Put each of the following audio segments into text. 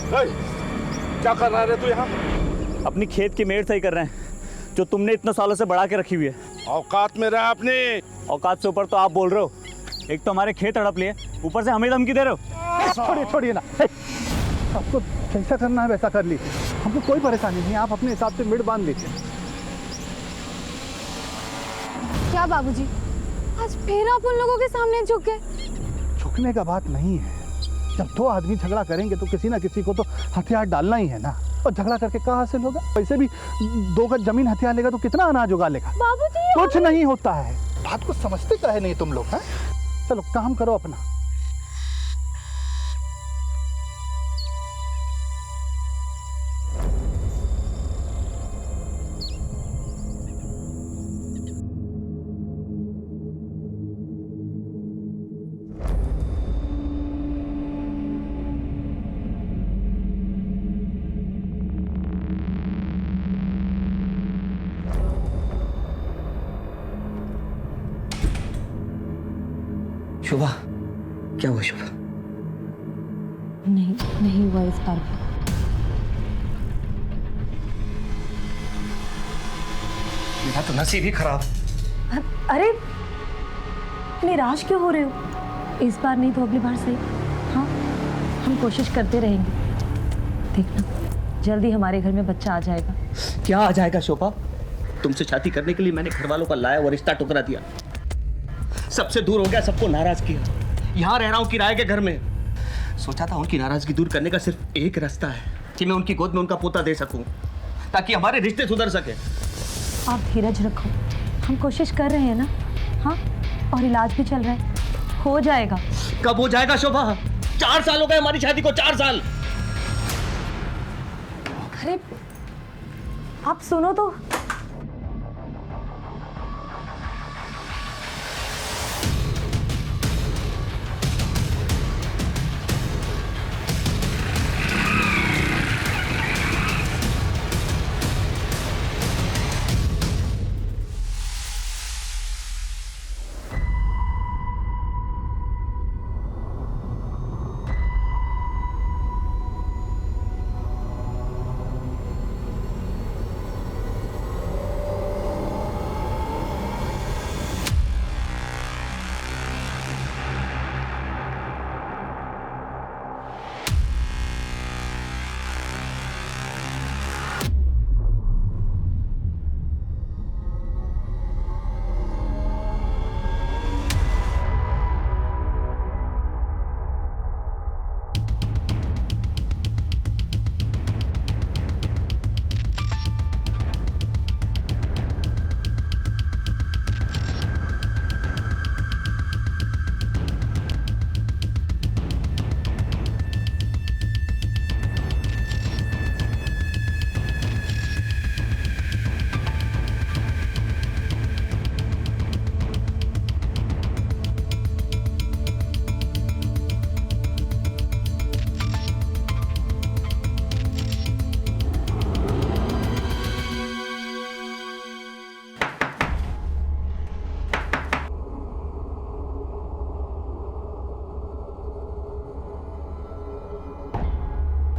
क्या कर रहा है तू यहाँ? अपनी खेत की मेड़ सही कर रहे हैं जो तुमने इतने सालों से बढ़ा के रखी हुई है। औकात में रहा अपने। औकात से ऊपर तो आप बोल रहे हो। एक तो हमारे खेत हड़प लिए, ऊपर से हमें धमकी दे रहे हो। छोड़िए ना, आपको जैसा करना है वैसा कर लीजिए, हमको कोई परेशानी नहीं है, आप अपने हिसाब से मिड बांध लीजिए। क्या बाबूजी, आज फिर आप उन लोगों के सामने झुक गए? झुकने का बात नहीं है, जब दो आदमी झगड़ा करेंगे तो किसी ना किसी को तो हथियार डालना ही है ना। और झगड़ा करके क्या हासिल होगा? वैसे भी 2 गज जमीन हथियार लेगा तो कितना अनाज उगा लेगा? बाबूजी कुछ नहीं होता है, बात को समझते काहे नहीं तुम लोग? हैं, चलो काम करो अपना। शुभा, क्या हुआ शुभा? नहीं हुआ इस बार भी। मेरा तो नसीब ही खराब। अरे निराश क्यों हो रहे हो? इस बार नहीं तो अगली बार सही। हाँ, हम कोशिश करते रहेंगे। देखना, जल्दी हमारे घर में बच्चा आ जाएगा। क्या आ जाएगा शोभा? तुमसे शादी करने के लिए मैंने घर वालों का लाया और रिश्ता टुकरा दिया, सबसे दूर हो गया, सबको नाराज किया। यहाँ रह रहा हूँ किराए के घर में। सोचा था उनकी नाराजगी दूर करने का सिर्फ एक रास्ता है कि मैं उनकी गोद में उनका पोता दे सकूं ताकि हमारे रिश्ते सुधर सके। आप धीरज रखो, हम कोशिश कर रहे हैं ना। हाँ, और इलाज भी चल रहा है, हो जाएगा। कब हो जाएगा शोभा? 4 साल हो गए हमारी शादी को, 4 साल। अरे आप सुनो तो।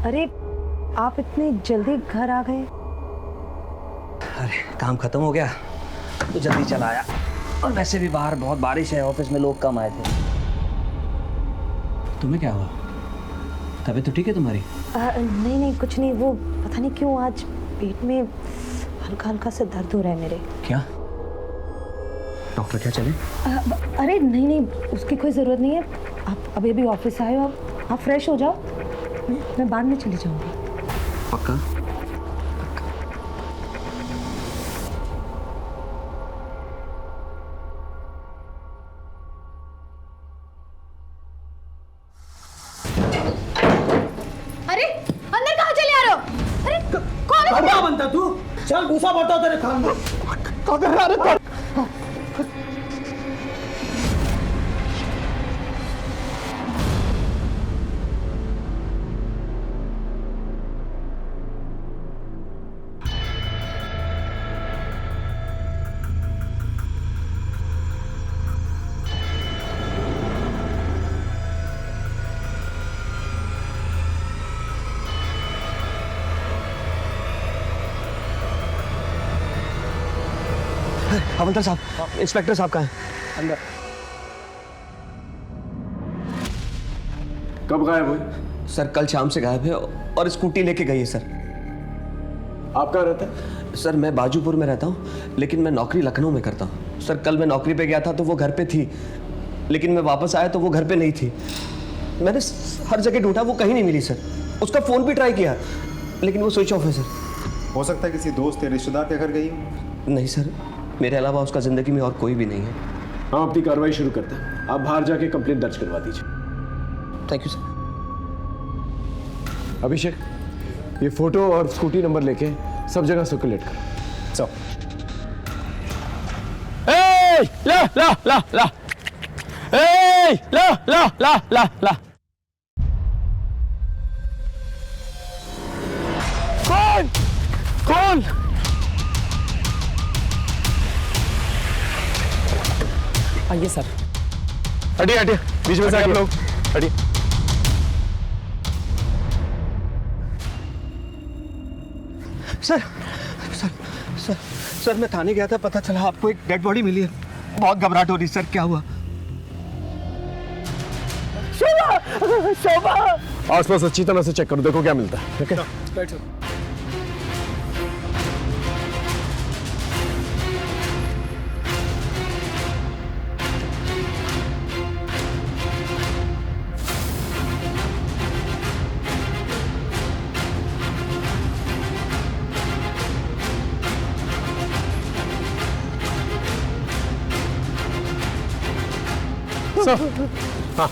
अरे आप इतने जल्दी घर आ गए? अरे काम खत्म हो गया तो जल्दी चला आया, और वैसे भी बाहर बहुत बारिश है, ऑफिस में लोग कम आए थे। तुम्हें क्या हुआ? तबीयत तो ठीक है तुम्हारी? नहीं कुछ नहीं, वो पता नहीं क्यों आज पेट में हल्का हल्का सा दर्द हो रहा है मेरे। क्या डॉक्टर क्या चले? अरे नहीं उसकी कोई ज़रूरत नहीं है। आप अभी अभी ऑफिस आए हो, आप फ्रेश हो जाओ, मैं बाद में चली जाऊंगी। पक्का? अरे अंदर कहाँ चले आ रहे हो? अरे कौन है? क्या बनता तू? चल घुसा पड़ता तेरे काम में। हवलदार साहब, इंस्पेक्टर साहब कहाँ हैं? अंदर। कब गायब हुई? सर कल शाम से गायब है और स्कूटी लेके गई है सर। आप कहाँ रहते हैं? सर मैं बाजूपुर में रहता हूँ, लेकिन मैं नौकरी लखनऊ में करता हूँ। सर कल मैं नौकरी पे गया था तो वो घर पे थी, लेकिन मैं वापस आया तो वो घर पे नहीं थी। मैंने हर जगह ढूंढा, वो कहीं नहीं मिली सर। उसका फ़ोन भी ट्राई किया, लेकिन वो स्विच ऑफ है सर। हो सकता है किसी दोस्त या रिश्तेदार के घर गई हो? नहीं सर, मेरे अलावा उसका ज़िंदगी में और कोई भी नहीं है। हम अपनी कार्रवाई शुरू करते हैं। आप बाहर जाके कंप्लेंट दर्ज करवा दीजिए। Thank you sir. अभिषेक, ये फोटो और स्कूटी नंबर लेके सब जगह सर्कुलेट करो। चलो। ला ला ला ला ला ला ला ला ला। कौन कौन? आइए सर। हटिए हटिए, बीच में से आप लोग हटिए। सर सर सर सर मैं थाने गया था, पता चला आपको एक डेड बॉडी मिली है। बहुत घबराहट हो रही सर, क्या हुआ? आसपास अच्छी तरह से चेक करो, देखो क्या मिलता है। ठीक है, बैठो। हाँ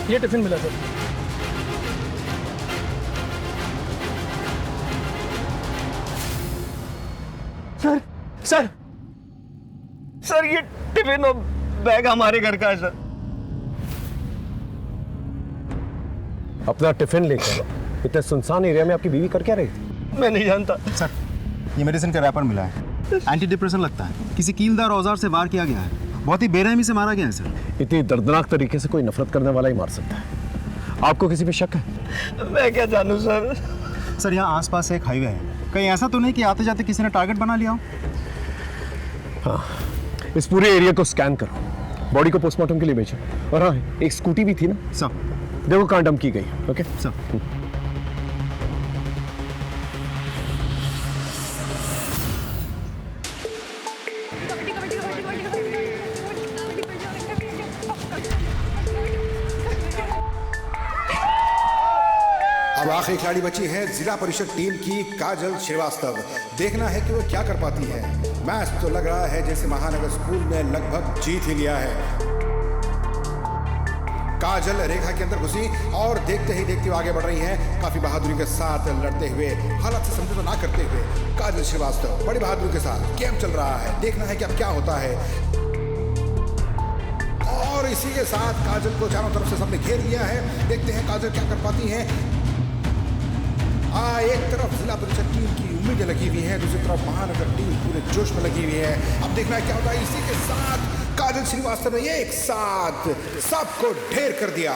ये टिफिन मिला सर। सर सर सर ये टिफिन और बैग हमारे घर का है सर। अपना टिफिन लेकर इतने सुनसान एरिया में आपकी बीवी कर क्या रही थी? मैं नहीं जानता सर, ये मेडिसिन का रैपर मिला है, एंटी डिप्रेशन लगता है। किसी कीलदार औजार से वार किया गया है, बहुत ही बेरहमी से मारा गया है सर। इतनी दर्दनाक तरीके से कोई नफरत करने वाला ही मार सकता है। आपको किसी पे शक है? मैं क्या जानूं सर। सर यहाँ आसपास एक हाईवे है, कहीं ऐसा तो नहीं कि आते जाते किसी ने टारगेट बना लिया हो? हाँ, इस पूरे एरिया को स्कैन करो, बॉडी को पोस्टमार्टम के लिए भेजो। और हाँ, एक स्कूटी भी थी ना सर। देखो कहाँ डंप की गई। Okay sir. अब आखिरी खिलाड़ी बची है जिला परिषद टीम की काजल श्रीवास्तव। देखना है कि वो क्या कर पाती है। मैच तो लग रहा है जैसे महानगर स्कूल ने लगभग जीत ही लिया है। काजल रेखा के अंदर घुसी और देखते ही देखते आगे बढ़ रही है, काफी बहादुरी के साथ लड़ते हुए, हालात से समझौता ना करते हुए। काजल श्रीवास्तव बड़ी बहादुरी के साथ गेम चल रहा है। देखना है कि अब क्या होता है। और इसी के साथ काजल को चारों तरफ से सबने घेर लिया है। देखते हैं काजल क्या कर पाती है। एक तरफ जिला परिषद टीम की उम्मीदें लगी हुई है, दूसरी तरफ महानगर टीम पूरे जोश में लगी हुई है। अब देखना है क्या होता है। इसी के साथ काजल श्रीवास्तव ने एक साथ सबको ढेर कर दिया।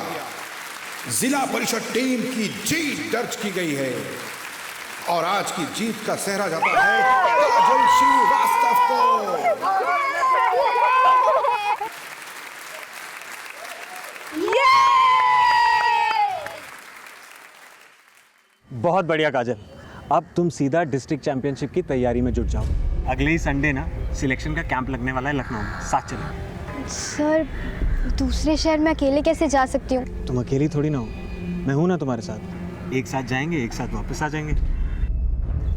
जिला परिषद टीम की जीत दर्ज की गई है और आज की जीत का सेहरा जाता है काजल श्रीवास्तव को। बहुत बढ़िया काजल, अब तुम सीधा डिस्ट्रिक्ट चैंपियनशिप की तैयारी में जुट जाओ। अगले ही संडे ना सिलेक्शन का कैंप लगने वाला है लखनऊ में, साथ चलेंगे। सर, दूसरे शहर में अकेले कैसे जा सकती हूँ? तुम अकेली थोड़ी ना हो, मैं हूं ना तुम्हारे साथ। एक साथ जाएंगे, एक साथ वापस आ जाएंगे।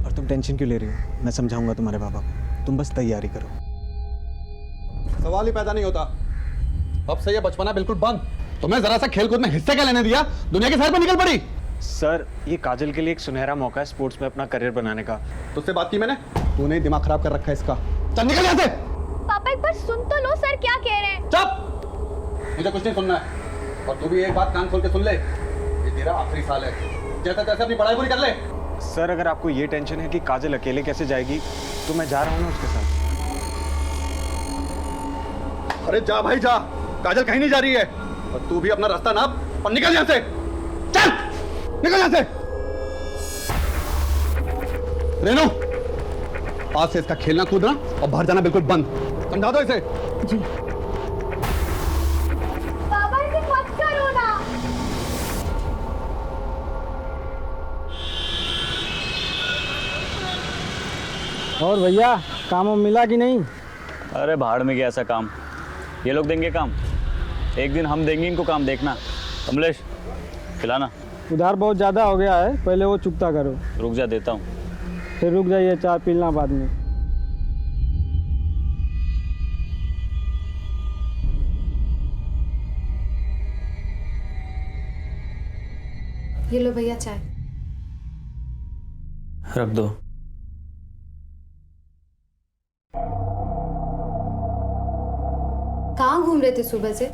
और तुम टेंशन क्यों ले रही हो? मैं समझाऊंगा तुम्हारे पापा को, तुम बस तैयारी करो। सवाल ही पैदा नहीं होता। अब से ये बचपना बिल्कुल बंद। तुम्हें जरा सा खेलकूद में हिस्से क्या लेने दिया? दुनिया के सैर पर निकल पड़ी। सर, ये काजल के लिए एक सुनहरा मौका है स्पोर्ट्स में अपना करियर बनाने का। तुझसे बात की मैंने, तूने दिमाग खराब कर रखा है इसका। चल निकल यहाँ से। पापा एक बार सुन तो लो, सर क्या कह रहे हैं। चुप, मुझे कुछ नहीं सुनना है। और तू भी एक बात कान खोल के सुन ले, ये तेरा आखिरी साल है। जैसा तैसे अपनी पढ़ाई पूरी कर ले। सर, अगर आपको ये टेंशन है कि काजल अकेले कैसे जाएगी, तो मैं जा रहा हूँ ना उसके साथ। अरे जा भाई जा, काजल कहीं नहीं जा रही है। और तू भी अपना रास्ता नाप और निकल यहाँ से। चल निकल यहाँ से। रेनू, आज से इसका खेलना कूदना और बाहर जाना बिल्कुल बंद। समझा दो इसे। जी। बाबा इसे मत करो ना। और भैया काम मिला कि नहीं? अरे भाड़ में गया ऐसा काम, ये लोग देंगे काम, एक दिन हम देंगे इनको काम, देखना। कमलेश खिलाना। उधार बहुत ज़्यादा हो गया है, पहले वो चुकता करो। रुक जा, देता हूँ। फिर रुक जाइए, चाय पीना बाद में। ये लो भैया चाय। रख दो। कहाँ घूम रहे थे सुबह से?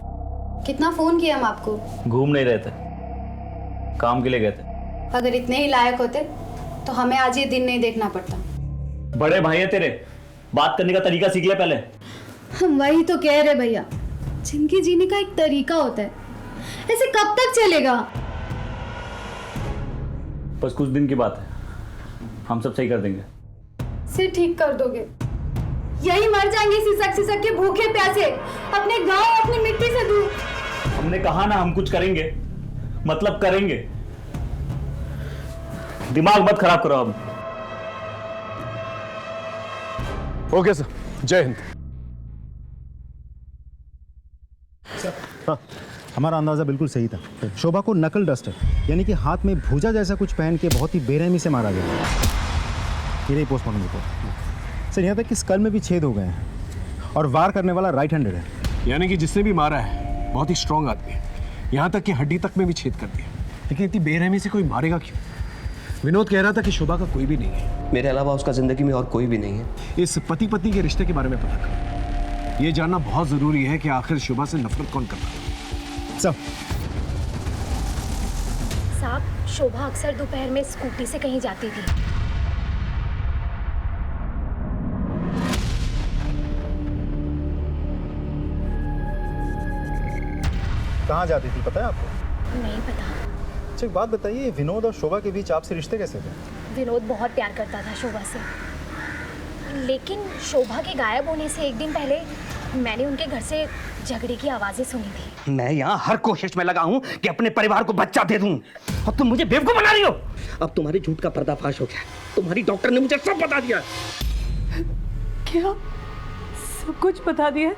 कितना फोन किया हम आपको। घूम नहीं रहे थे, काम के लिए गए थे। अगर इतने ही लायक होते तो हमें आज ये दिन नहीं देखना पड़ता। बड़े भाई है तेरे, बात करने का तरीका सीख ले पहले। हम वही तो कह रहे भैया, जिंदगी जीने का एक तरीका होता है, ऐसे कब तक चलेगा? बस कुछ दिन की बात है, हम सब सही कर देंगे। सिर ठीक कर दोगे? यही मर जाएंगे सिसक के भूखे प्यासे, अपने गांव अपनी मिट्टी से दूर। हमने कहा ना हम कुछ करेंगे, मतलब करेंगे। दिमाग मत खराब करो अब। ओके सर, जय हिंद। हाँ, हमारा अंदाज़ा बिल्कुल सही था। शोभा को नकल डस्टर यानी कि हाथ में भूजा जैसा कुछ पहन के बहुत ही बेरहमी से मारा गया। ये रही पोस्टमार्टम रिपोर्ट। सर यहाँ तक कि स्कल में भी छेद हो गए हैं और वार करने वाला राइट हैंडेड है। यानी कि जिसने भी मारा है बहुत ही स्ट्रांग आदमी है, यहाँ तक कि हड्डी तक में भी छेद कर दिया। लेकिन इतनी बेरहमी से कोई मारेगा क्यों? विनोद कह रहा था कि शोभा का कोई भी नहीं है। मेरे अलावा उसका जिंदगी में और कोई भी नहीं है। इस पति पत्नी के रिश्ते के बारे में पता कर, ये जानना बहुत जरूरी है कि आखिर शोभा से नफरत कौन कर रहा है। सब साहब, शोभा अक्सर दोपहर में स्कूटी से कहीं जाती थी। कहाँ जाती थी पता है आपको? नहीं पता। अच्छा एक बात बताइए, विनोद और शोभा के बीच आपसे रिश्ते कैसे थे? विनोद बहुत प्यार करता था शोभा से, लेकिन शोभा के गायब होने से एक दिन पहले मैंने उनके घर से झगड़े की आवाज़ें सुनी थी। मैं यहाँ हर कोशिश में लगा हूँ कि अपने परिवार को बच्चा दे दूँ, और तुम मुझे बेवकूफ बना रही हो। अब तुम्हारी झूठ का पर्दाफाश हो गया, तुम्हारी डॉक्टर ने मुझे सब बता दिया। क्या सब कुछ बता दिया?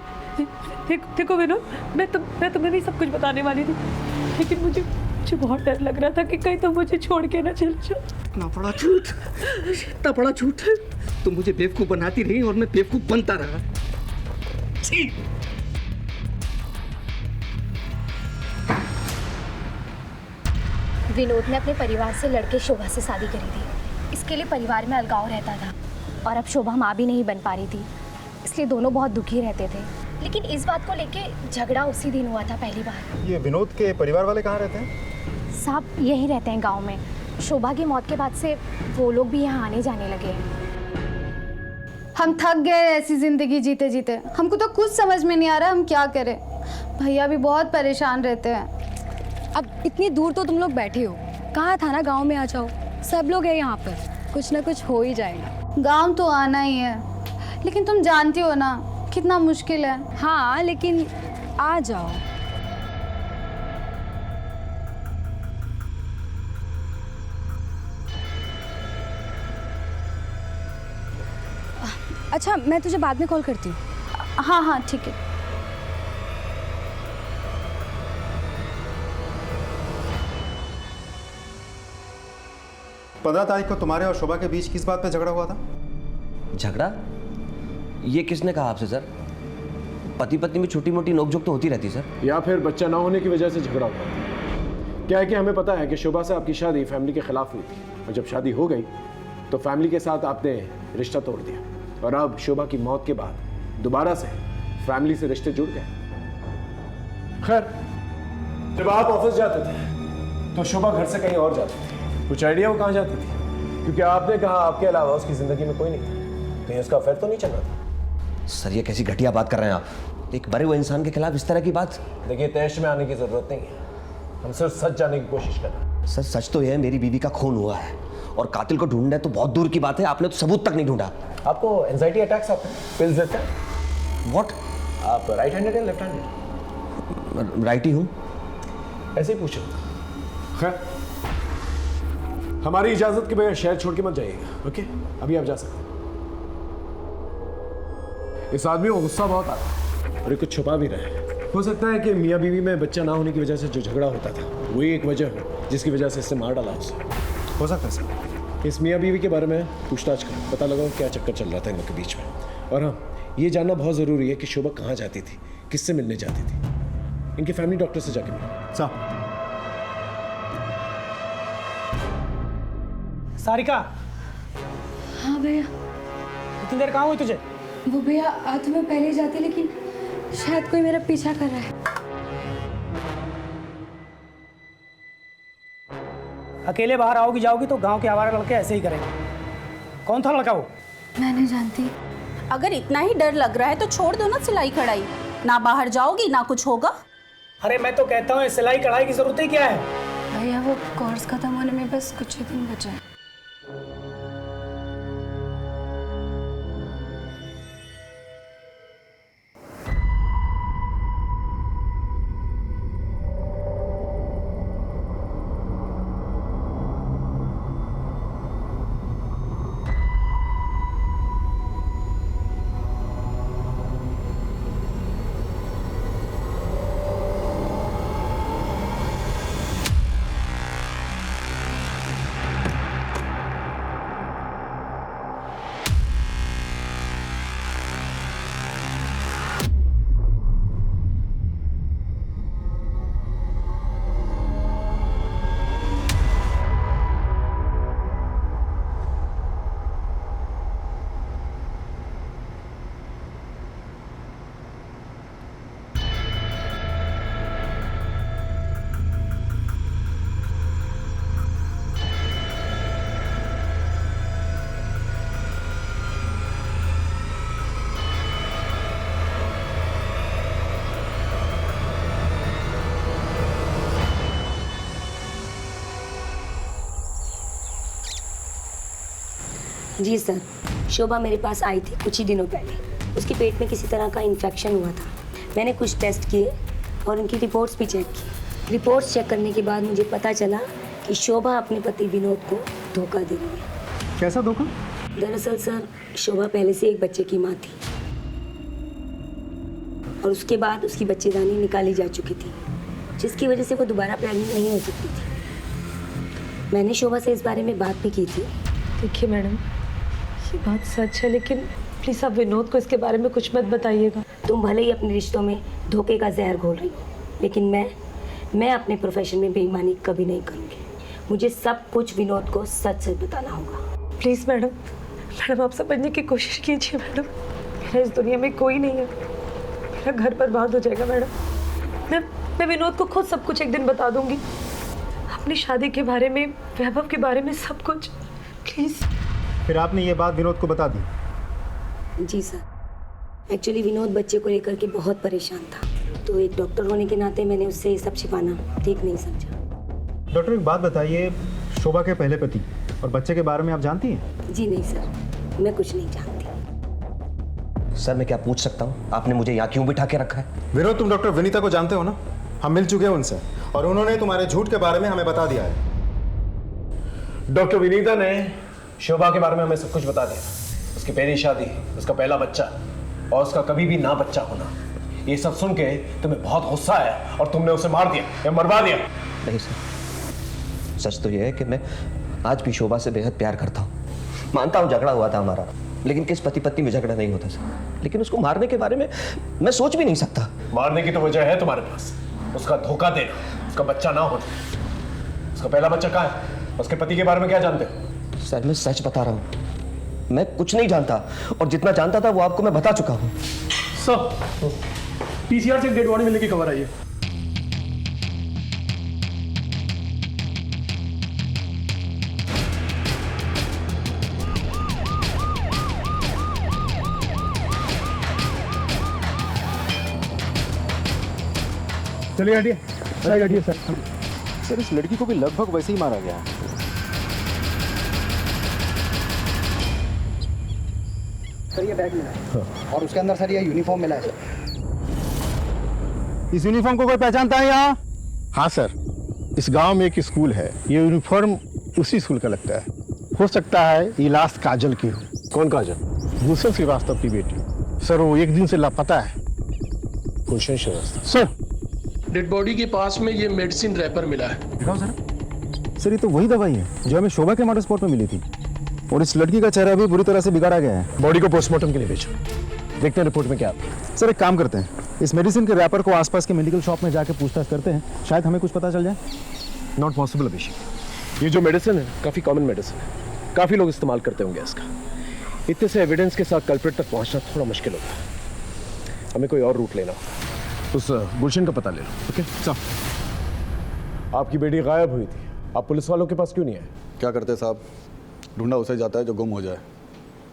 देखो विनोद, मैं तुम्हें भी सब कुछ बताने वाली थी, लेकिन मुझे बहुत डर लग रहा था कि कहीं तुम मुझे छोड़ के ना चले जाओ। इतना बड़ा झूठ, इतना बड़ा झूठ। तुम मुझे बेवकूफ बनाती रही और मैं बेवकूफ बनता रहा। छी! विनोद ने अपने परिवार से लड़के शोभा से शादी करी थी। इसके लिए परिवार में अलगाव रहता था, और अब शोभा माँ भी नहीं बन पा रही थी, इसलिए दोनों बहुत दुखी रहते थे। लेकिन इस बात को लेके झगड़ा उसी दिन हुआ था पहली बार। ये विनोद के परिवार वाले कहाँ रहते हैं? साहब यहीं रहते हैं गांव में। शोभा की मौत के बाद से वो लोग भी यहाँ आने जाने लगे हैं। हम थक गए ऐसी जिंदगी जीते जीते, हमको तो कुछ समझ में नहीं आ रहा हम क्या करें। भैया भी बहुत परेशान रहते हैं। अब इतनी दूर तो तुम लोग बैठे हो, कहा था ना गांव में आ जाओ, सब लोग हैं यहाँ पर, कुछ ना कुछ हो ही जाएगा। गांव तो आना ही है, लेकिन तुम जानती हो ना कितना मुश्किल है। हाँ लेकिन आ जाओ। अच्छा मैं तुझे बाद में कॉल करती हूँ। हाँ हाँ ठीक है। पंद्रह तारीख को तुम्हारे और शोभा के बीच किस बात पे झगड़ा हुआ था? झगड़ा? ये किसने कहा आपसे सर? पति पत्नी में छोटी मोटी नोकझोंक तो होती रहती सर। या फिर बच्चा ना होने की वजह से झगड़ा हुआ। क्या है कि हमें पता है कि शोभा से आपकी शादी फैमिली के खिलाफ हुई थी, और जब शादी हो गई तो फैमिली के साथ आपने रिश्ता तोड़ दिया, और अब शोभा की मौत के बाद दोबारा से फैमिली से रिश्ते जुड़ गए। खैर, जब आप ऑफिस जाते थे तो शोभा घर से कहीं और जाती थी। कुछ आइडिया वो कहाँ जाती थी? क्योंकि आपने कहा आपके अलावा उसकी जिंदगी में कोई नहीं था, कहीं उसका अफेयर तो नहीं चल रहा था। सर ये कैसी घटिया बात कर रहे हैं आप? एक मरे हुए इंसान के खिलाफ इस तरह की बात? देखिए तैश में आने की जरूरत नहीं है, हम सिर्फ सच जानने की कोशिश कर रहे हैं। सर सच तो यह है मेरी बीवी का खून हुआ है, और कातिल को ढूंढना तो बहुत दूर की बात है, आपने तो सबूत तक नहीं ढूंढा। आपको एंजाइटी अटैक्स आते हैं, पिल्स देते हैं? व्हाट? आप राइट हैंडेड या लेफ्ट हैंडेड? राइट ही हूँ। ऐसे ही पूछो। खैर, हमारी इजाजत के बगैर शहर छोड़ के मत जाइएगा, ओके? अभी आप जा सकते हैं। इस आदमी को गुस्सा बहुत आ रहा है और ये कुछ छुपा भी रहा है। हो सकता है कि मियाँ बीवी में बच्चा ना होने की वजह से जो झगड़ा होता था वही एक वजह हो जिसकी वजह से इसने मार डाला उसे। हो सकता है सर। इस मियाँ बीवी के बारे में पूछताछ करो, पता लगाओ क्या चक्कर चल रहा था इन लोग के बीच में। और हाँ, ये जानना बहुत ज़रूरी है कि शोभा कहाँ जाती थी, किससे मिलने जाती थी। इनके फैमिली डॉक्टर से जाके मिलो। सारिका। हाँ भैया। इतनी देर कहाँ हुई तुझे? वो भैया आ तो मैं पहले ही जाती, लेकिन शायद कोई मेरा पीछा कर रहा है। अकेले बाहर आओगी जाओगी तो गांव के आवारा लड़के ऐसे ही करेंगे। कौन था लड़का वो? मैं नहीं जानती। अगर इतना ही डर लग रहा है तो छोड़ दो ना सिलाई कढ़ाई। ना बाहर जाओगी ना कुछ होगा। अरे मैं तो कहता हूँ सिलाई कढ़ाई की जरूरत ही क्या है? भैया वो कोर्स खत्म होने में बस कुछ ही दिन बचे हैं। जी सर, शोभा मेरे पास आई थी कुछ ही दिनों पहले। उसके पेट में किसी तरह का इन्फेक्शन हुआ था। मैंने कुछ टेस्ट किए और उनकी रिपोर्ट्स भी चेक की। रिपोर्ट्स चेक करने के बाद मुझे पता चला कि शोभा अपने पति विनोद को धोखा दे रही है। कैसा धोखा? दरअसल सर, शोभा पहले से एक बच्चे की माँ थी और उसके बाद उसकी बच्चेदानी निकाली जा चुकी थी, जिसकी वजह से वो दोबारा प्रेग्नेंट नहीं हो सकती थी। मैंने शोभा से इस बारे में बात भी की थी। देखिए मैडम, ये बात सच है, लेकिन प्लीज़ आप विनोद को इसके बारे में कुछ मत बताइएगा। तुम भले ही अपने रिश्तों में धोखे का जहर घोल रही हो, लेकिन मैं अपने प्रोफेशन में बेईमानी कभी नहीं करूँगी। मुझे सब कुछ विनोद को सच सच बताना होगा। प्लीज़ मैडम आप समझने की कोशिश कीजिए मैडम। मेरा इस दुनिया में कोई नहीं है, मेरा घर बर्बाद हो जाएगा मैडम। मैं विनोद को खुद सब कुछ एक दिन बता दूंगी, अपनी शादी के बारे में, वैभव के बारे में, सब कुछ। प्लीज़। फिर आपने ये बात विनोद को बता दी? जी सर, एक्चुअली विनोद बच्चे को लेकर के बहुत परेशान था, तो एक डॉक्टर होने के नाते मैंने उससे ये सब छिपाना ठीक नहीं समझा। डॉक्टर एक बात बताइए, शोभा के पहले पति और बच्चे के बारे में आप जानती हैं? जी नहीं सर, मैं कुछ नहीं जानती। सर मैं क्या पूछ सकता हूँ, आपने मुझे यहाँ क्यों बिठा के रखा है? विनोद, तुम डॉक्टर विनीता को जानते हो ना? हम मिल चुके हैं उनसे और उन्होंने तुम्हारे झूठ के बारे में हमें बता दिया है। डॉक्टर विनीता ने शोभा के बारे में हमें सब कुछ बता दिया। उसकी पहली शादी, उसका पहला बच्चा और उसका कभी भी ना बच्चा होना। ये सब सुन के तुम्हें बहुत गुस्सा आया और तुमने उसे मार दिया या मरवा दिया। नहीं सर, सच तो यह है कि मैं आज भी शोभा से बेहद प्यार करता हूँ। मानता हूँ झगड़ा हुआ था हमारा, लेकिन किस पति पत्नी में झगड़ा नहीं होता सर। लेकिन उसको मारने के बारे में मैं सोच भी नहीं सकता। मारने की तो वजह है तुम्हारे पास, उसका धोखा देना, उसका बच्चा ना होना। उसका पहला बच्चा कहाँ है? उसके पति के बारे में क्या जानते हो? सर मैं सच बता रहा हूँ, मैं कुछ नहीं जानता और जितना जानता था वो आपको मैं बता चुका हूँ। सर, पीसीआर से एक डेड बॉडी मिलने की खबर आई है। चलिए हटिए, साइड हटिए सर। सर इस लड़की को भी लगभग वैसे ही मारा गया है। सर ये बैग मिला है और उसके अंदर सर ये यूनिफॉर्म मिला है सर। इस यूनिफॉर्म को कोई पहचानता है यहाँ? हाँ सर, इस गांव में एक स्कूल है, ये यूनिफॉर्म उसी स्कूल का लगता है। हो सकता है ये लास्ट काजल की हो। कौन काजल? गुलशन श्रीवास्तव की बेटी। सर वो एक दिन से लापता है। गुलशन श्रीवास्तव? सर डेड बॉडी के पास में ये मेडिसिन रैपर मिला है। दिखाओ सर। सर ये तो वही दवाई है जो हमें शोभा के मर्डर स्पॉट में मिली थी, और इस लड़की का चेहरा भी बुरी तरह से बिगाड़ा गया है। बॉडी को पोस्टमार्टम के लिए भेजो, देखते हैं रिपोर्ट में क्या आता है। सर एक काम करते हैं, इस मेडिसिन के रैपर को आसपास के मेडिकल शॉप में जाके पूछताछ करते हैं, शायद हमें कुछ पता चल जाए। नॉट पॉसिबल अभिषेक, ये जो मेडिसिन है काफ़ी कॉमन मेडिसिन है, काफ़ी लोग इस्तेमाल करते होंगे इसका। इतने से एविडेंस के साथ कल्प्रिट तक पहुंचना थोड़ा मुश्किल होता है, हमें कोई और रूट लेना होगा। उस गुलशन का पता ले लो। Okay sir. आपकी बेटी गायब हुई थी, आप पुलिस वालों के पास क्यों नहीं आए? क्या करते साहब, ढूंढा उसे जाता है जो गुम हो जाए,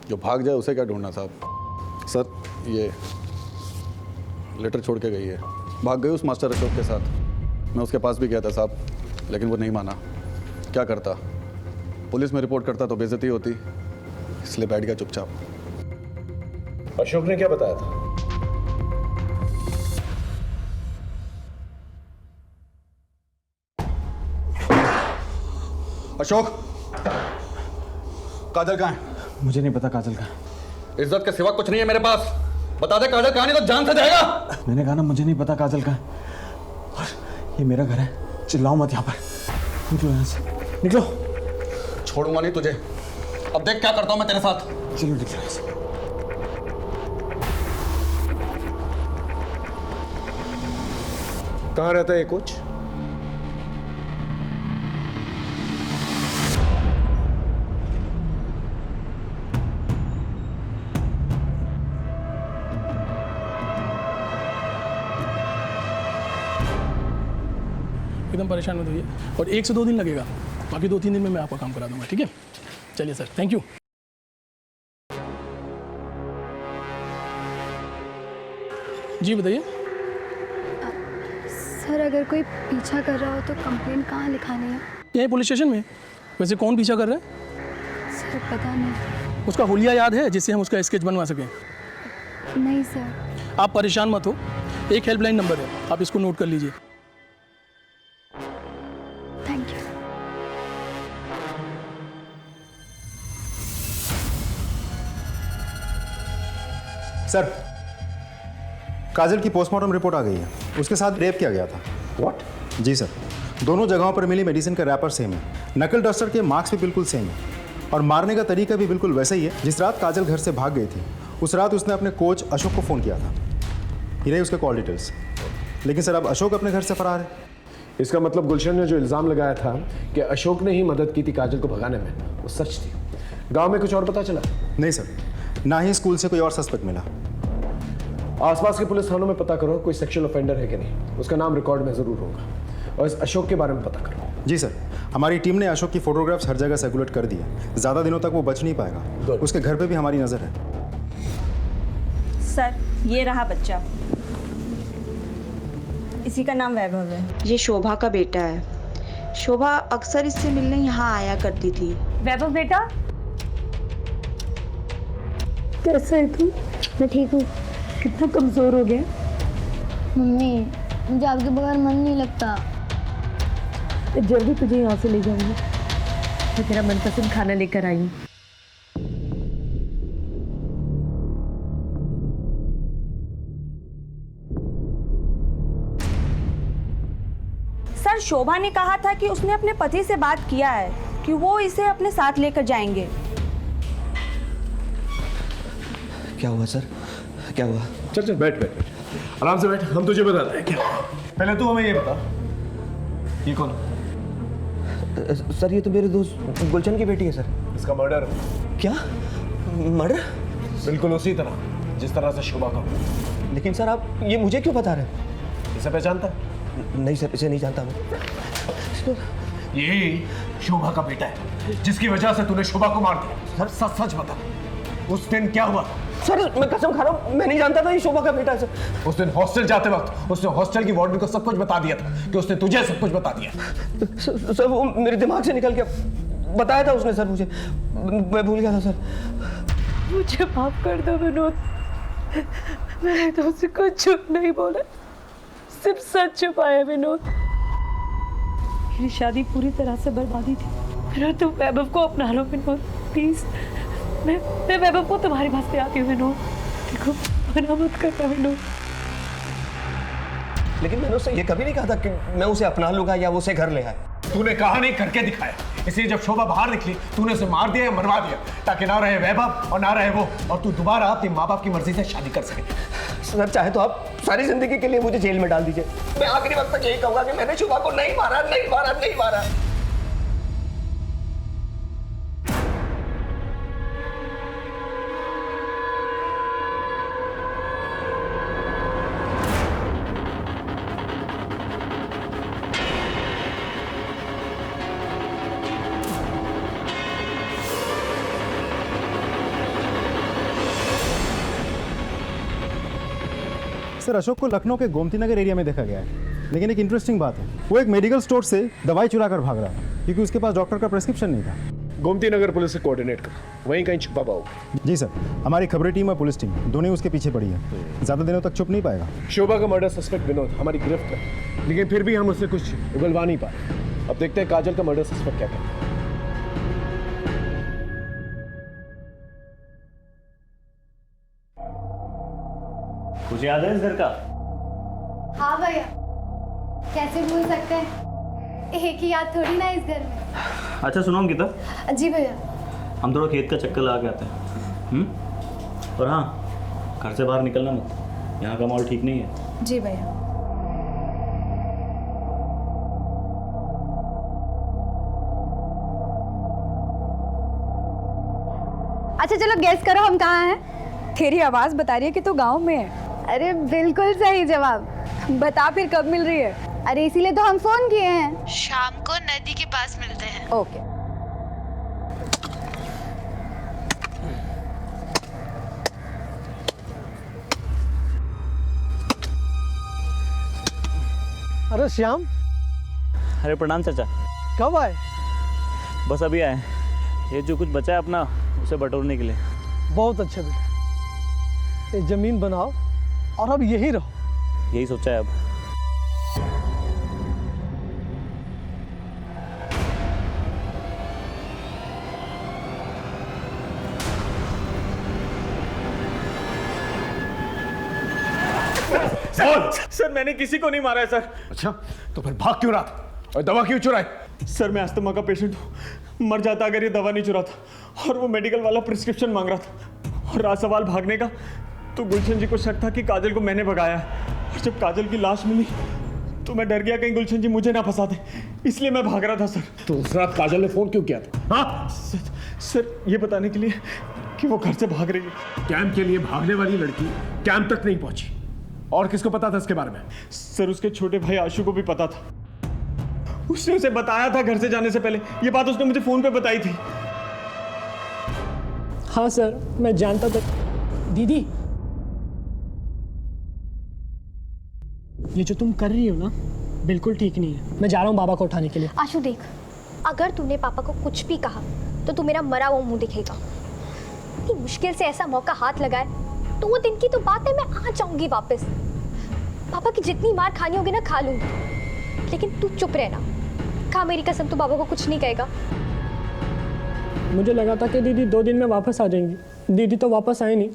जो भाग जाए उसे क्या ढूंढना साहब। सर ये लेटर छोड़ के गई है, भाग गई उस मास्टर अशोक के साथ। मैं उसके पास भी गया था साहब, लेकिन वो नहीं माना। क्या करता, पुलिस में रिपोर्ट करता तो बेइज्जती होती, इसलिए बैठ गया चुपचाप। अशोक ने क्या बताया था? अशोक, काजल कहाँ है? मुझे नहीं पता काजल का। इज्जत के सिवा कुछ नहीं है मेरे पास, बता दे काजल कहाँ, नहीं तो जान से जाएगा। मैंने कहा ना मुझे नहीं पता काजल का। और ये मेरा घर है, चिल्लाओ मत यहाँ पर। निकलो यहाँ से, निकलो। छोड़ूंगा नहीं तुझे, अब देख क्या करता हूँ मैं तेरे साथ। चलो निकलो यहाँ से। कहाँ रहता है ये कोच? एकदम परेशान मत होइए, और 1 से 2 दिन लगेगा, बाकी 2-3 दिन में मैं आपका काम करा दूंगा। ठीक है, चलिए सर, थैंक यू। जी बताइए। सर अगर कोई पीछा कर रहा हो तो कंप्लेंट कहाँ लिखानी है? यहीं पुलिस स्टेशन में। वैसे कौन पीछा कर रहा है? सर पता नहीं। उसका हुलिया याद है जिससे हम उसका स्केच बनवा सकें? नहीं सर। आप परेशान मत हो, एक हेल्पलाइन नंबर है, आप इसको नोट कर लीजिए। Thank you. सर काजल की पोस्टमार्टम रिपोर्ट आ गई है, उसके साथ रेप किया गया था। व्हाट? जी सर, दोनों जगहों पर मिली मेडिसिन का रैपर सेम है, नकल डस्टर के मार्क्स भी बिल्कुल सेम है, और मारने का तरीका भी बिल्कुल वैसा ही है जिस रात काजल घर से भाग गई थी। उस रात उसने अपने कोच अशोक को फ़ोन किया था। ये रही उसके कॉल डिटेल्स। लेकिन सर अब अशोक अपने घर से फरार है। इसका मतलब गुलशन ने जो इल्ज़ाम लगाया था कि अशोक ने ही मदद की थी काजल को भगाने में, वो सच थी। गांव में कुछ और पता चला? नहीं सर, ना ही स्कूल से कोई और सस्पेक्ट मिला। आसपास के पुलिस थानों में पता करो कोई सेक्सुअल ऑफेंडर है कि नहीं, उसका नाम रिकॉर्ड में ज़रूर होगा, और इस अशोक के बारे में पता करो। जी सर, हमारी टीम ने अशोक की फोटोग्राफ्स हर जगह सर्कुलेट कर दी है, ज़्यादा दिनों तक वो बच नहीं पाएगा। उसके घर पे भी हमारी नज़र है। सर ये रहा बच्चा, इसी का नाम वैभव है। ये शोभा का बेटा है। शोभा अक्सर इससे मिलने यहाँ आया करती थी। वैभव बेटा, कैसा है तू? मैं ठीक हूँ। कितना कमजोर हो गया? मम्मी मुझे आपके बगैर मन नहीं लगता। जल्दी तुझे यहाँ से ले जाऊंगी, मैं तेरा मनपसंद खाना लेकर आई हूँ। सर शोभा ने कहा था कि उसने अपने पति से बात किया है कि वो इसे अपने साथ लेकर जाएंगे। क्या हुआ सर, क्या हुआ? चल चल बैठ बैठ, आराम से बैठ, हम तुझे बताते हैं क्या। पहले तू हमें ये बता, ये कौन? सर ये तो मेरे दोस्त गुलशन की बेटी है सर। इसका मर्डर। क्या मर्डर? बिल्कुल उसी तरह जिस तरह से शोभा का। लेकिन सर आप ये मुझे क्यों बता रहे हैं? इसे पहचानता है? नहीं सर, इसे नहीं जानता मैं। ये शोभा का बेटा है जिसकी वजह से तूने शोभा को मार दिया। सर सच सच बता, उस दिन क्या हुआ? सर मैं कसम खा रहा हूँ, मैं नहीं जानता था ये शोभा का बेटा है सर। उस दिन हॉस्टल जाते वक्त उसने हॉस्टल की वार्डन को सब कुछ बता दिया था कि उसने तुझे सब कुछ बता दिया। सर वो मेरे दिमाग से निकल गया, बताया था उसने सर मुझे, मैं भूल गया था सर। मुझे माफ कर दो विनोद, मैंने तुमसे कुछ झूठ नहीं बोला, सिर्फ सच छुपाया विनोद। मेरी शादी पूरी तरह से बर्बादी थी। विनोद तुम वैभव को अपना लो विनोद, प्लीज। मैं वैभव को तुम्हारे पास ले आती हूँ विनोद, देखो मना मत करना विनोद। लेकिन मैंने उससे ये कभी नहीं कहा था कि मैं उसे अपना लूंगा या वो उसे घर ले आए। तूने कहा नहीं, करके दिखाया। इसलिए जब शोभा बाहर निकली तूने उसे मार दिया या मरवा दिया, ताकि ना रहे वैभव और ना रहे वो, और तू दोबारा अपने माँ बाप की मर्जी से शादी कर सके। सर चाहे तो आप सारी जिंदगी के लिए मुझे जेल में डाल दीजिए, मैं आखिरी वक्त तक यही कहूंगा कि मैंने शोभा को नहीं मारा, नहीं मारा, नहीं मारा। सर अशोक को लखनऊ के गोमती नगर एरिया में देखा गया है, लेकिन एक इंटरेस्टिंग बात है, वो एक मेडिकल स्टोर से दवाई चुरा कर भाग रहा है क्योंकि उसके पास डॉक्टर का प्रेस्क्रिप्शन नहीं था। गोमती नगर पुलिस से कोऑर्डिनेट कर, वहीं कहीं छुपा पाओ। जी सर, हमारी खबरें टीम और पुलिस टीम दोनों ही उसके पीछे पड़ी है, ज़्यादा दिनों तक छुप नहीं पाएगा। शोभा का मर्डर सस्पेक्ट विनोद हमारी गिरफ्त है, लेकिन फिर भी हम उससे कुछ उगलवा नहीं पाए। अब देखते हैं काजल का मर्डर सस्पेक्ट क्या कहता है। कुछ याद है इस घर का? हाँ भैया, कैसे भूल सकते हैं, एक ही याद थोड़ी ना इस घर में। अच्छा सुनो अंकिता, जी भैया। हम थोड़ा खेत का चक्कर लगा के आते हैं। और हाँ, घर से बाहर निकलना मत, यहाँ का माहौल ठीक नहीं है। जी भैया। अच्छा चलो गैस करो हम कहाँ हैं? तेरी आवाज़ बता रही है कि तू गांव में है। अरे बिल्कुल सही जवाब। बता फिर कब मिल रही है? अरे इसीलिए तो हम फोन किए हैं। शाम को नदी के पास मिलते हैं। ओके। अरे श्याम। अरे प्रणाम चाचा। कब आए? बस अभी आए, ये जो कुछ बचा है अपना उसे बटोरने के लिए। बहुत अच्छे बेटा, ये जमीन बनाओ और अब यही रहो। यही सोचा है अब। सर मैंने किसी को नहीं मारा है सर। अच्छा, तो फिर भाग क्यों रहा था और दवा क्यों चुराई? सर मैं अस्थमा का पेशेंट हूँ, मर जाता अगर ये दवा नहीं चुराता, और वो मेडिकल वाला प्रिस्क्रिप्शन मांग रहा था। और रहा सवाल भागने का, तो गुलशन जी को शक था कि काजल को मैंने भगाया है, और जब काजल की लाश मिली तो मैं डर गया कहीं गुलशन जी मुझे ना फंसा दे, इसलिए मैं भाग रहा था सर। तो उस रात काजल ने फोन क्यों किया था? हाँ सर ये बताने के लिए कि वो घर से भाग रही है। कैंप के लिए भागने वाली लड़की कैंप तक नहीं पहुंची, और किसको पता था इसके बारे में? सर उसके छोटे भाई आशु को भी पता था, उसने उसे बताया था घर से जाने से पहले। ये बात उसने मुझे फोन पे बताई थी। हाँ सर मैं जानता था। दीदी ये जो तुम कर रही हो ना बिल्कुल ठीक नहीं है। मैं जा रहा हूँ बाबा को उठाने के लिए। आशु देख, अगर तूने पापा को कुछ भी कहा तो तू मेरा मरा हुआ मुंह दिखेगा। इतनी मुश्किल से ऐसा मौका हाथ लगाए तो वो दिन की तो बात है, मैं आ जाऊंगी वापस। पापा की जितनी मार खानी होगी ना खा लूंगी, लेकिन तू चुप रहना। खा मेरी कसम, तू बाबा को कुछ नहीं कहेगा। मुझे लगा था कि दीदी 2 दिन में वापस आ जाएंगी, दीदी तो वापस आए नहीं।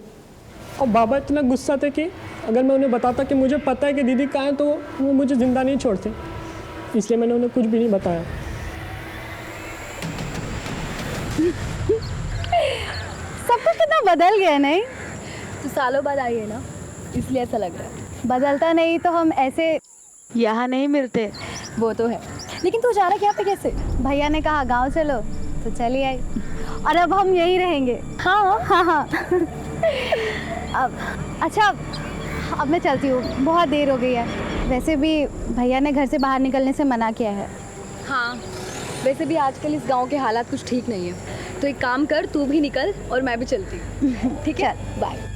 और बाबा इतना गुस्सा थे कि अगर मैं उन्हें बताता कि मुझे पता है कि दीदी कहाँ है तो वो मुझे जिंदा नहीं छोड़ते, इसलिए मैंने उन्हें कुछ भी नहीं बताया। सब कुछ कितना बदल गया नहीं? तो सालों बाद आई है ना, इसलिए ऐसा लग रहा है। बदलता नहीं तो हम ऐसे यहाँ नहीं मिलते। वो तो है, लेकिन तू जा रहा क्या पे कैसे? भैया ने कहा गांव चलो तो चली आई, और अब हम यहीं रहेंगे। हाँ हाँ हाँ। अब अच्छा, अब मैं चलती हूँ, बहुत देर हो गई है। वैसे भी भैया ने घर से बाहर निकलने से मना किया है। हाँ, वैसे भी आजकल इस गांव के हालात कुछ ठीक नहीं है, तो एक काम कर, तू भी निकल और मैं भी चलती हूँ। ठीक है, बाय।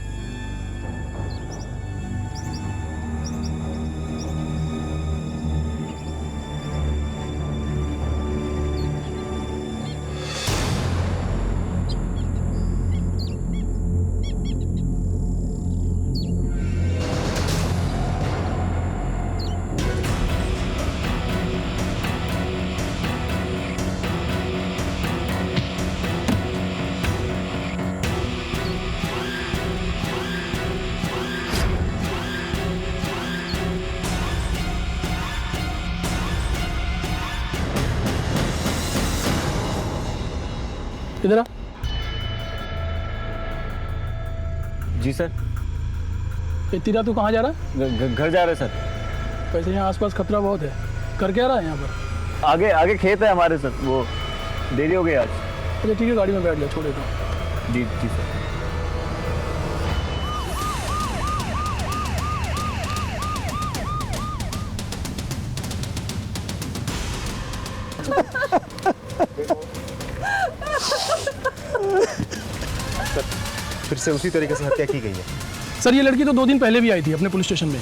इधर आ। जी सर। तीरा तू कहाँ जा रहा है? घर जा रहे सर। वैसे यहाँ आसपास खतरा बहुत है, कर क्या रहा है यहाँ पर? आगे आगे खेत है हमारे सर, वो देरी हो गई आज। अच्छा ठीक है, गाड़ी में बैठ जा, छोड़ देता हूँ। जी जी सर। फिर से उसी तरीके से हत्या की गई है। सर ये लड़की तो 2 दिन पहले भी आई थी अपने पुलिस स्टेशन में।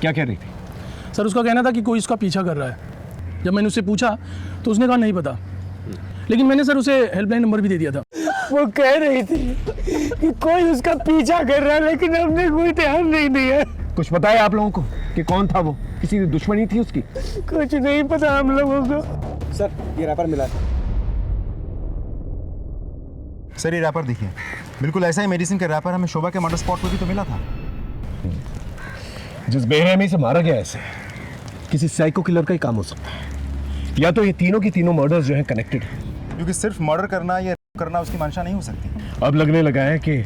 क्या कह रही थी? सर उसका कहना था कि कोई उसका पीछा कर रहा है। जब मैंने उससे पूछा तो उसने कहा नहीं पता, लेकिन मैंने सर उसे हेल्पलाइन नंबर भी दे दिया था। वो कह रही थी कि कोई उसका पीछा कर रहा है, लेकिन हमने कोई ध्यान नहीं दिया। कुछ पता है आप लोगों को कि कौन था वो? किसी दुश्मनी थी उसकी? कुछ नहीं पता हम लोगों को। सर ये रैपर मिला है। सर ये रैपर देखिए, बिल्कुल ऐसा ही मेडिसिन का रैपर हमें शोभा के मर्डर स्पॉट पर भी तो मिला था। जिस बेरहमी से मारा गया ऐसे किसी साइको किलर का ही काम हो सकता है, या तो ये तीनों की तीनों मर्डर्स जो हैं कनेक्टेड है। क्योंकि सिर्फ मर्डर करना या करना उसकी मंशा नहीं हो सकती। अब लगने लगा है कि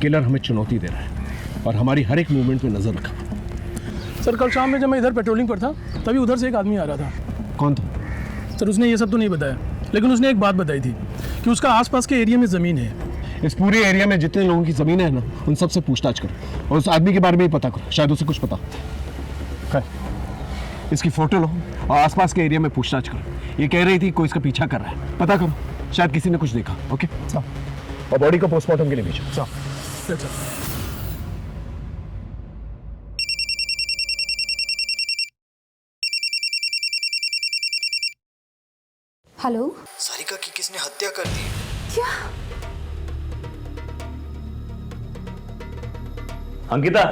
किलर हमें चुनौती दे रहा है और हमारी हर एक मूवमेंट पे नजर रखा। सर कल शाम में जब मैं इधर पेट्रोलिंग पर था तभी उधर से एक आदमी आ रहा था। कौन था? सर उसने ये सब तो नहीं बताया, लेकिन उसने एक बात बताई थी कि उसका आसपास के एरिया में ज़मीन है। इस पूरे एरिया में जितने लोगों की ज़मीन है ना, उन सब से पूछताछ करो और उस आदमी के बारे में भी पता करो, शायद उसे कुछ पता। खैर, इसकी फोटो लो और आसपास के एरिया में पूछताछ करो। ये कह रही थी कोई इसका पीछा कर रहा है, पता करो, शायद किसी ने कुछ देखा। ओके, और बॉडी को पोस्टमार्टम के लिए भेजो। हेलो, सारिका की किसने हत्या कर दी? क्या? अंकिता,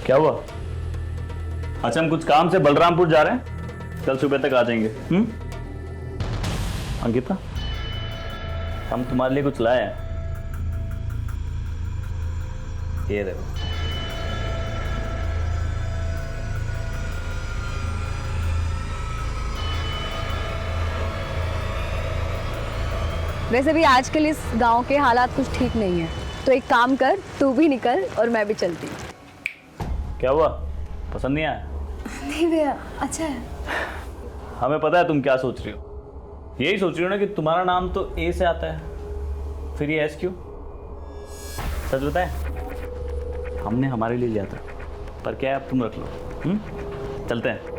क्या हुआ? अच्छा हम कुछ काम से बलरामपुर जा रहे हैं, कल सुबह तक आ जाएंगे। अंकिता, हम तुम्हारे लिए कुछ लाए हैं, ये देखो। वैसे भी आजकल इस गांव के हालात कुछ ठीक नहीं है, तो एक काम कर, तू भी निकल और मैं भी चलती। क्या हुआ, पसंद नहीं आया? नहीं भैया, अच्छा है। हमें पता है तुम क्या सोच रही हो। यही सोच रही हो ना कि तुम्हारा नाम तो ए से आता है, फिर ये एस क्यों? सच बताए, हमने हमारे लिए लिया था, पर क्या है अब तुम रख लो। चलते हैं।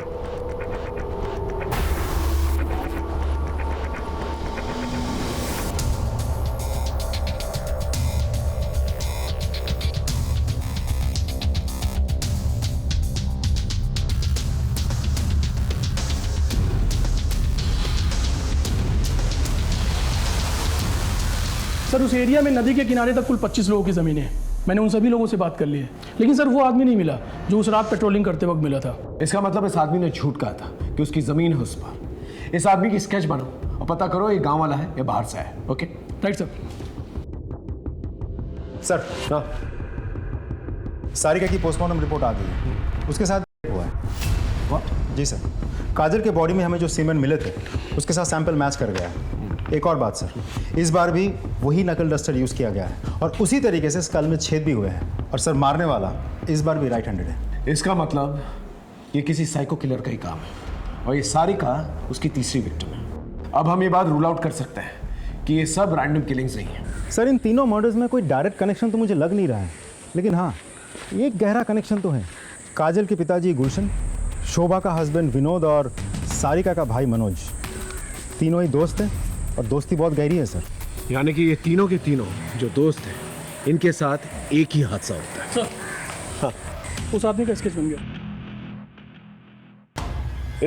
सर उस एरिया में नदी के किनारे तक कुल 25 लोगों की ज़मीन है। मैंने उन सभी लोगों से बात कर ली है, लेकिन सर वो आदमी नहीं मिला जो उस रात पेट्रोलिंग करते वक्त मिला था। इसका मतलब इस आदमी ने झूठ कहा था कि उसकी जमीन है उस पर। इस आदमी की स्केच बनाओ और पता करो ये गांव वाला है या बाहर से है। Okay, right sir. सर हाँ, सारिका की पोस्टमार्टम रिपोर्ट आ गई है, उसके साथ हुआ है। व्हाट? जी सर, काजल के बॉडी में हमें जो सीमेंट मिले थे उसके साथ सैंपल मैच कर गया है। एक और बात सर, इस बार भी वही नकल डस्टर यूज़ किया गया है और उसी तरीके से स्कल में छेद भी हुए हैं। और सर मारने वाला इस बार भी राइट हैंडेड है। इसका मतलब ये किसी साइको किलर का ही काम है और ये सारिका उसकी तीसरी विक्टिम है। अब हम ये बात रूल आउट कर सकते हैं कि ये सब रैंडम किलिंग्स नहीं है। सर इन तीनों मर्डर्स में कोई डायरेक्ट कनेक्शन तो मुझे लग नहीं रहा है, लेकिन हाँ एक गहरा कनेक्शन तो है। काजल के पिताजी गुलशन, शोभा का हस्बैंड विनोद और सारिका का भाई मनोज, तीनों ही दोस्त हैं और दोस्ती बहुत गहरी है सर। यानी कि ये तीनों के तीनों जो दोस्त हैं, इनके साथ एक ही हादसा होता है। सर हाँ, उस आदमी का स्केच बन गया।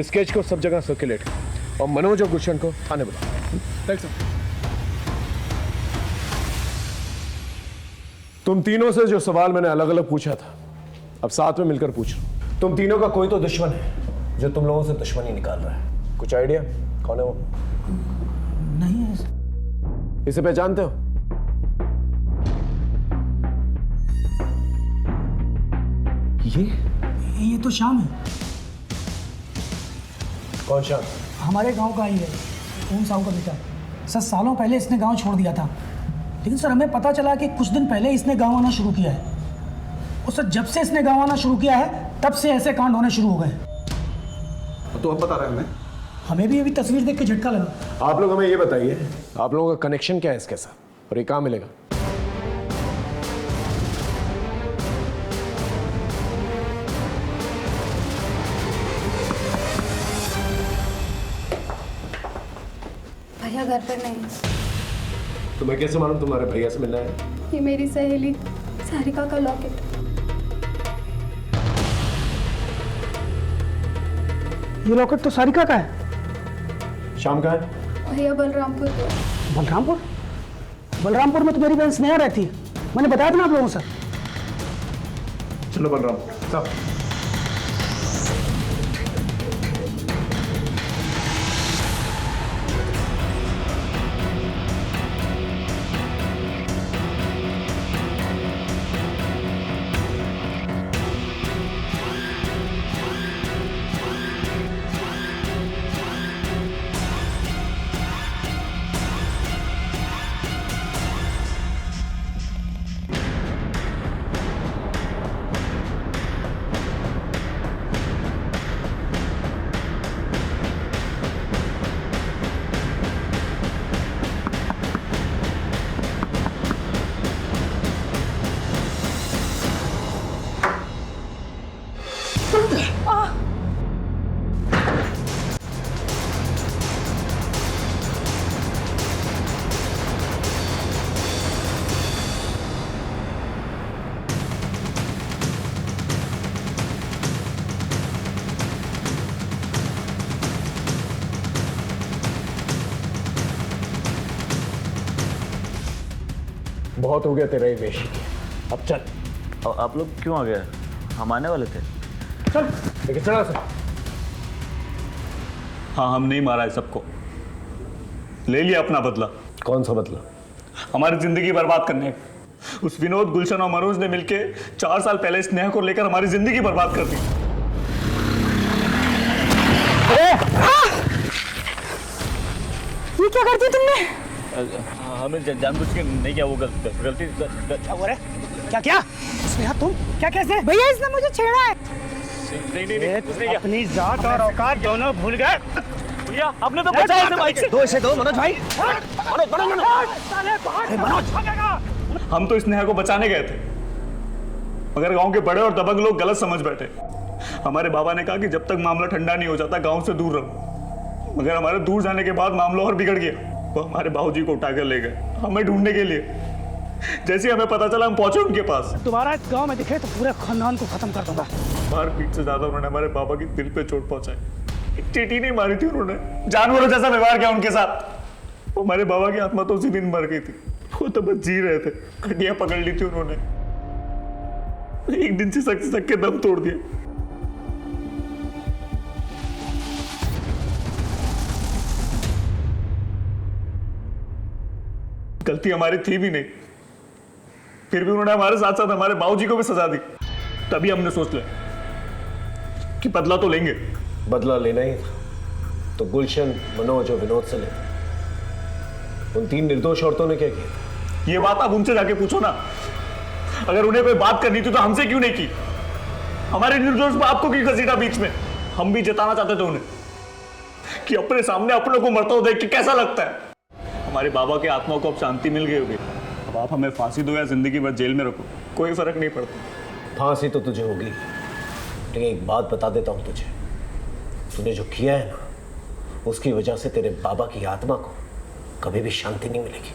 इस स्केच को सब जगह सर्कुलेट और मनोज और गुलशन को थाने बुलाओ। Right sir. तुम तीनों से जो सवाल मैंने अलग अलग पूछा था, अब साथ में मिलकर पूछ लो। तुम तीनों का कोई तो दुश्मन है जो तुम लोगों से दुश्मनी निकाल रहा है। कुछ आइडिया कौन है वो? नहीं है। इसे पहचानते हो? ये तो श्याम है। कौन श्याम? हमारे गांव का ही है। ओम साहू का बेटा सर सालों पहले इसने गांव छोड़ दिया था, लेकिन सर हमें पता चला कि कुछ दिन पहले इसने गांव आना शुरू किया है। और सर जब से इसने गांव आना शुरू किया है तब से ऐसे कांड होने शुरू हो गए। तो अब बता रहे हैं हमें भी अभी तस्वीर देख के झटका लगा। आप लोग हमें ये बताइए, आप लोगों का कनेक्शन क्या है इसके साथ और ये कहाँ मिलेगा? भैया घर पर नहीं। तुम्हें कैसे मालूम तुम्हारे भैया से मिलना है? ये मेरी सहेली सारिका का लॉकेट। ये लॉकेट तो सारिका का है। शाम का है? भैया बलरामपुर। बलरामपुर? बलरामपुर में तो मेरी बहन स्नेहा रहती है, मैंने बताया था ना आप लोगों से। चलो बलरामपुर सब। बहुत हो गया तेरा ये वेशी, अब चल। आप लोग क्यों आ गए? हम आने वाले थे। चल लेकिन चला सर। हाँ, हम नहीं मारा है सबको, ले लिया अपना बदला। कौन सा बदला? हमारी जिंदगी बर्बाद करने का। उस विनोद, गुलशन और मनोज ने मिलके 4 साल पहले स्नेहा को लेकर हमारी जिंदगी बर्बाद कर दी। ये क्या कर दिया तुमने? हमें जानबूझ के नहीं किया, वो गलती। क्या हो रहा है? क्या क्या स्नेहा तुम क्या कैसे? भैया इसने मुझे छेड़ा है। नहीं, अपनी जात और औकात दोनों भूल गए। भैया आपने तो बचाया इसे बाइक से। दो इसे दो मनोज भाई। हम तो स्नेहा को बचाने गए थे, मगर गांव के बड़े और दबंग लोग गलत समझ बैठे। हमारे बाबा ने कहा कि जब तक मामला ठंडा नहीं हो जाता गांव से दूर रहो, मगर हमारे दूर जाने के बाद मामला और बिगड़ गया। वो हमारे बाबूजी को उठाकर ले गए हमें ढूंढने के लिए। जैसे हमें पता चला हम पहुंचे उनके पास। दोबारा इस गांव में दिखे तो पूरे खानदान को खत्म कर दूंगा। मारपीट से ज्यादा उन्होंने हमारे बाबा की दिल पे चोट पहुंचाई। एक चींटी नहीं मारी थी उन्होंने, जानवरों जैसा व्यवहार किया उनके साथ। वो हमारे बाबा की आत्मा तो उसी दिन मर गई थी, वो तो बस जी रहे थे। हड्डियां पकड़ ली थी उन्होंने, एक दिन से सक के दम तोड़ दिया। गलती हमारी थी भी नहीं, फिर भी उन्होंने हमारे साथ साथ हमारे बाबूजी को भी सजा दी। तभी हमने सोच लिया कि बदला तो लेंगे। बदला लेना ही था तो गुलशन, मनोज और विनोद से ले। उन 3 निर्दोष औरतों ने क्या किया? ये बात आप उनसे जाके पूछो ना। अगर उन्हें कोई बात करनी थी तो हमसे क्यों नहीं की? हमारे निर्दोष बाप को क्यों घसीटा बीच में? हम भी जताना चाहते थे उन्हें कि अपने सामने अपनों को मरता हुआ देख के कैसा लगता है। हमारे बाबा की आत्मा को अब शांति मिल गई होगी। अब आप हमें फांसी दो या जिंदगी भर जेल में रखो, कोई फर्क नहीं पड़ता। फांसी तो तुझे होगी, लेकिन एक बात बता देता हूं तुझे, तूने जो किया है ना, उसकी वजह से तेरे बाबा की आत्मा को कभी भी शांति नहीं मिलेगी।